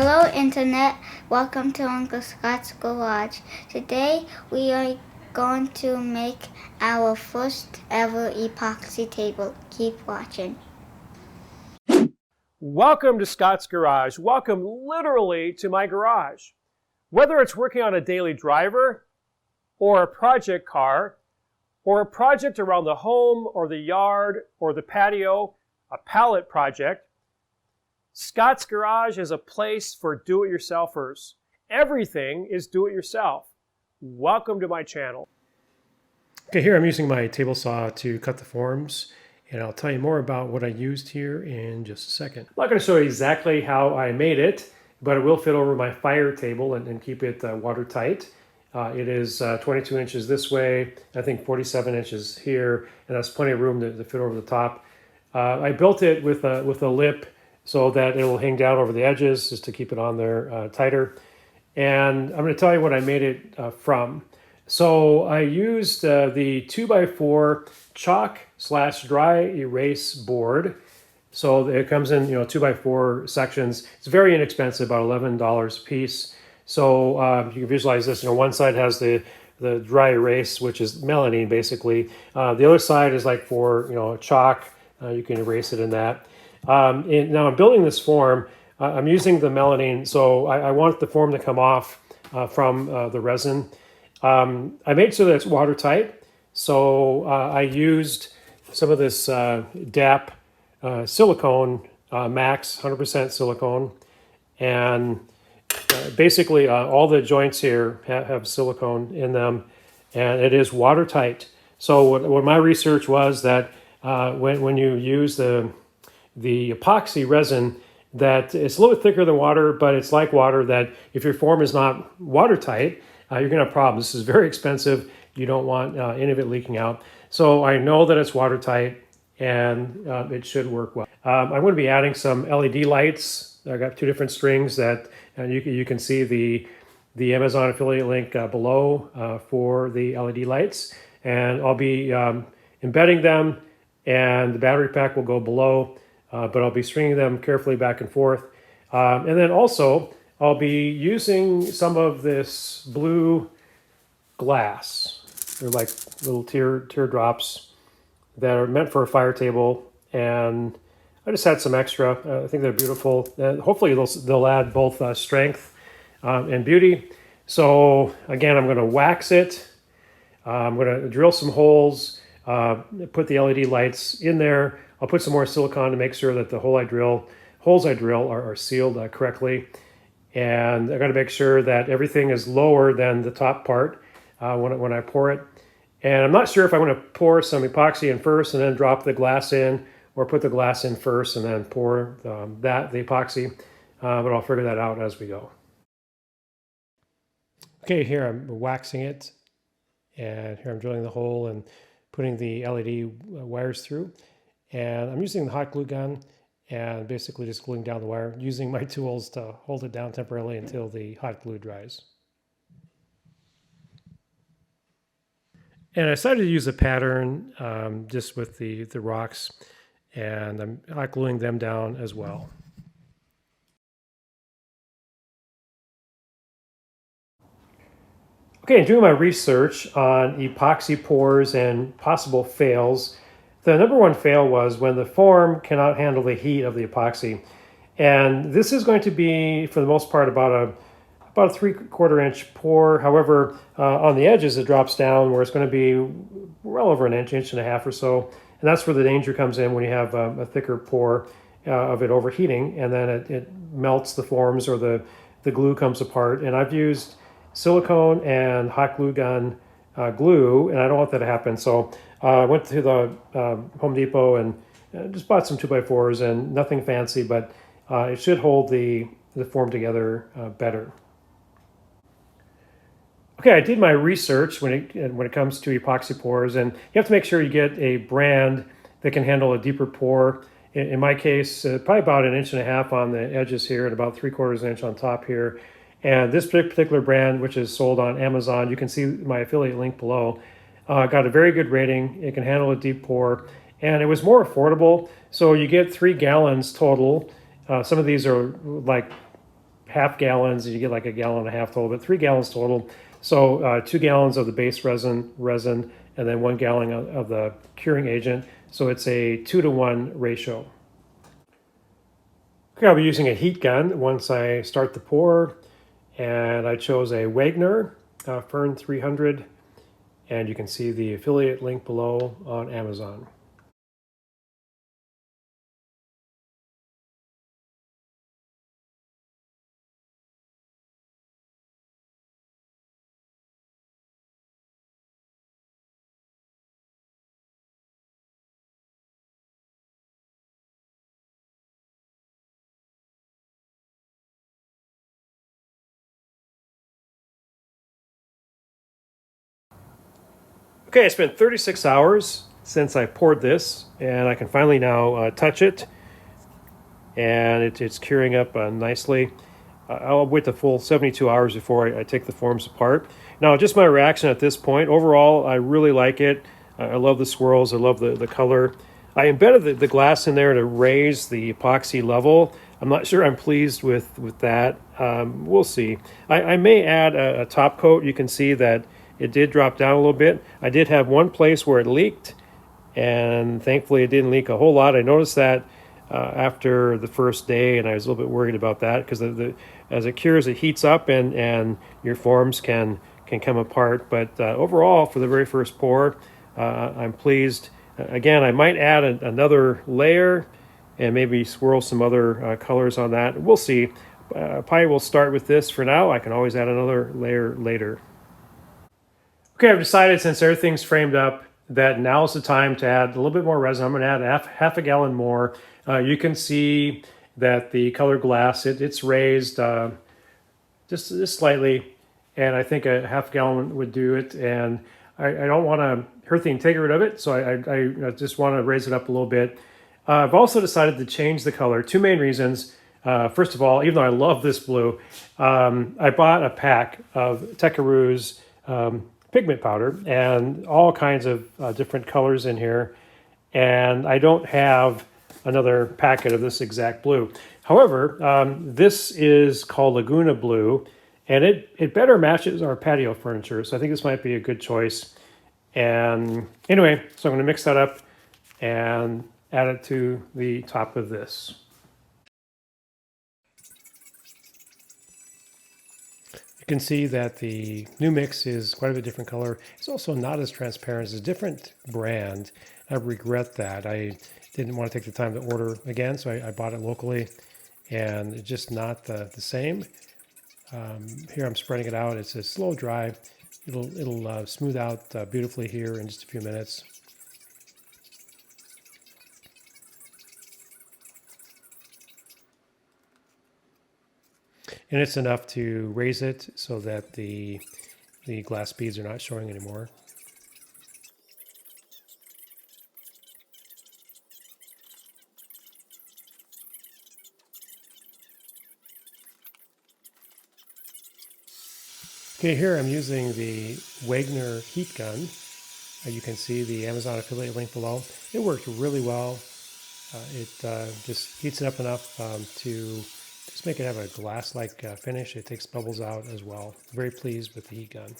Hello Internet, welcome to Uncle Scott's Garage. Today we are going to make our first ever epoxy table. Keep watching. Welcome to Scott's Garage. Welcome literally to my garage. Whether it's working on a daily driver or a project car or a project around the home or the yard or the patio, a pallet project, Scott's Garage is a place for do-it-yourselfers. Everything is do-it-yourself. Welcome to my channel. Okay, here I'm using my table saw to cut the forms, and I'll tell you more about what I used here in just a second. I'm not going to show you exactly how I made it, but it will fit over my fire table and keep it watertight. It is 22 inches this way, I think 47 inches here, and that's plenty of room to fit over the top. I built it with a lip so that it will hang down over the edges just to keep it on there tighter. And I'm going to tell you what I made it from. So I used the 2x4 chalk/dry erase board. So it comes in 2x4 sections. It's very inexpensive, about $11 a piece. So you can visualize this. One side has the dry erase, which is melamine basically. The other side is like for chalk. You can erase it in that. Now I'm building this form. I'm using the melamine, so I want the form to come off from the resin. I made sure that it's watertight, so I used some of this DAP silicone, max 100% silicone, and basically all the joints here have silicone in them, and it is watertight. So what my research was that when you use the epoxy resin, that it's a little bit thicker than water, but it's like water that if your form is not watertight, you're going to have problems. This is very expensive. You don't want any of it leaking out. So I know that it's watertight and it should work well. I'm going to be adding some LED lights. I got two different strings that you can see the Amazon affiliate link below for the LED lights. And I'll be embedding them, and the battery pack will go below. But I'll be stringing them carefully back and forth. And then also, I'll be using some of this blue glass. They're like little teardrops that are meant for a fire table. And I just had some extra. I think they're beautiful. Hopefully they'll add both strength and beauty. So again, I'm going to wax it. I'm going to drill some holes, put the LED lights in there. I'll put some more silicone to make sure that the holes I drill are sealed correctly. And I got to make sure that everything is lower than the top part when I pour it. And I'm not sure if I want to pour some epoxy in first and then drop the glass in, or put the glass in first and then pour the epoxy. But I'll figure that out as we go. Okay, here I'm waxing it. And here I'm drilling the hole and putting the LED wires through. And I'm using the hot glue gun and basically just gluing down the wire, using my tools to hold it down temporarily until the hot glue dries. And I decided to use a pattern just with the rocks, and I'm hot gluing them down as well. Okay, in doing my research on epoxy pours and possible fails, the number one fail was when the form cannot handle the heat of the epoxy. And this is going to be, for the most part, about a 3/4 inch pour. However, on the edges it drops down where it's going to be well over an inch and a half or so. And that's where the danger comes in when you have a thicker pour of it overheating, and then it melts the forms, or the glue comes apart. And I've used silicone and hot glue gun glue, and I don't want that to happen. So I went to the Home Depot and just bought some 2x4s, and nothing fancy, but it should hold the form together better. Okay, I did my research when it comes to epoxy pours, and you have to make sure you get a brand that can handle a deeper pour. In my case, probably about 1.5 inches on the edges here and about 3/4 inch on top here. And this particular brand, which is sold on Amazon, you can see my affiliate link below, got a very good rating. It can handle a deep pour, and it was more affordable. So you get 3 gallons total. Some of these are like half gallons, you get like a gallon and a half total, but 3 gallons total. So 2 gallons of the base resin, and then 1 gallon of the curing agent. So it's a 2-to-1 ratio. Okay, I'll be using a heat gun once I start the pour, and I chose a Wagner Fern 300, and you can see the affiliate link below on Amazon. Okay, it's been 36 hours since I poured this, and I can finally now touch it, and it's curing up nicely. I'll wait the full 72 hours before I take the forms apart. Now, just my reaction at this point. Overall, I really like it. I love the swirls. I love the color. I embedded the glass in there to raise the epoxy level. I'm not sure I'm pleased with that. We'll see. I may add a top coat. You can see that it did drop down a little bit. I did have one place where it leaked, and thankfully it didn't leak a whole lot. I noticed that after the first day, and I was a little bit worried about that because as it cures, it heats up, and your forms can come apart. But overall, for the very first pour, I'm pleased. Again, I might add another layer and maybe swirl some other colors on that. We'll see. Probably will start with this for now. I can always add another layer later. Okay, I've decided, since everything's framed up, that now's the time to add a little bit more resin. I'm going to add half a gallon more. You can see that the colored glass, it's raised just slightly, and I think a half gallon would do it. And I don't want to hurt the integrity of it, so I just want to raise it up a little bit. I've also decided to change the color. Two main reasons. First of all, even though I love this blue, I bought a pack of Tekaru's pigment powder and all kinds of different colors in here, and I don't have another packet of this exact blue. However, this is called Laguna Blue, and it better matches our patio furniture, so I think this might be a good choice. And anyway, so I'm going to mix that up and add it to the top of this. You can see that the new mix is quite a bit different color. It's also not as transparent. It's a different brand. I regret that. I didn't want to take the time to order again, so I bought it locally, and it's just not the same. Here I'm spreading it out. It's a slow dry. It'll smooth out beautifully here in just a few minutes. And it's enough to raise it so that the glass beads are not showing anymore. Okay, here I'm using the Wagner heat gun. You can see the Amazon affiliate link below. It worked really well. It just heats it up enough to just make it have a glass-like finish. It takes bubbles out as well. Very pleased with the heat gun.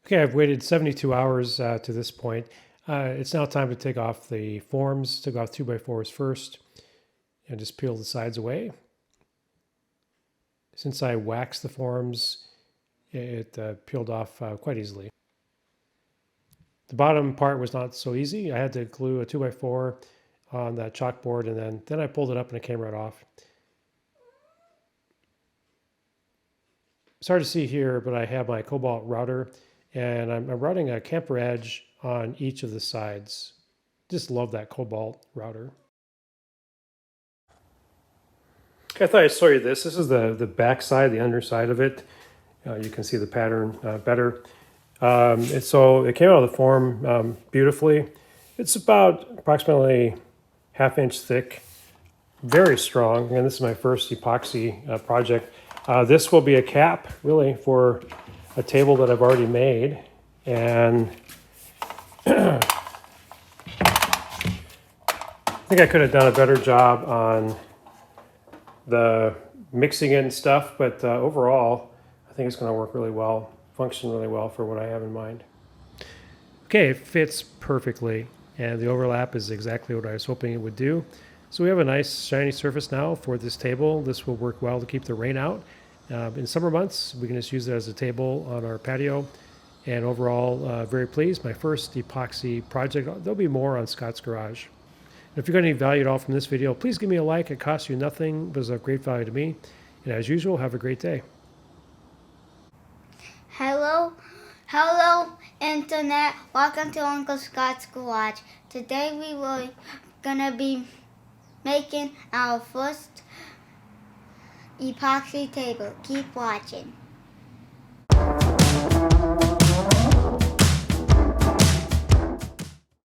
Okay, I've waited 72 hours to this point. It's now time to take off the forms. Took off 2x4s first and just peel the sides away. Since I waxed the forms, it peeled off quite easily. The bottom part was not so easy. I had to glue a 2x4 on that chalkboard, and then I pulled it up and it came right off. It's hard to see here, but I have my cobalt router, and I'm routing a camper edge on each of the sides. Just love that cobalt router. I thought I'd show you this. This is the back side, the underside of it. You can see the pattern better. So it came out of the form beautifully. It's about approximately ½ inch thick, very strong. And this is my first epoxy project. This will be a cap, really, for a table that I've already made. And I think I could have done a better job on the mixing it and stuff, but overall, I think it's going to work really well, function really well for what I have in mind. Okay, it fits perfectly, and the overlap is exactly what I was hoping it would do. So we have a nice shiny surface now for this table. This will work well to keep the rain out. In summer months, we can just use it as a table on our patio, and overall, very pleased. My first epoxy project. There'll be more on Scott's Garage. If you got any value at all from this video, please give me a like. It costs you nothing, but it's of great value to me. And as usual, have a great day. Hello, Internet. Welcome to Uncle Scott's Garage. Today we were gonna be making our first epoxy table. Keep watching.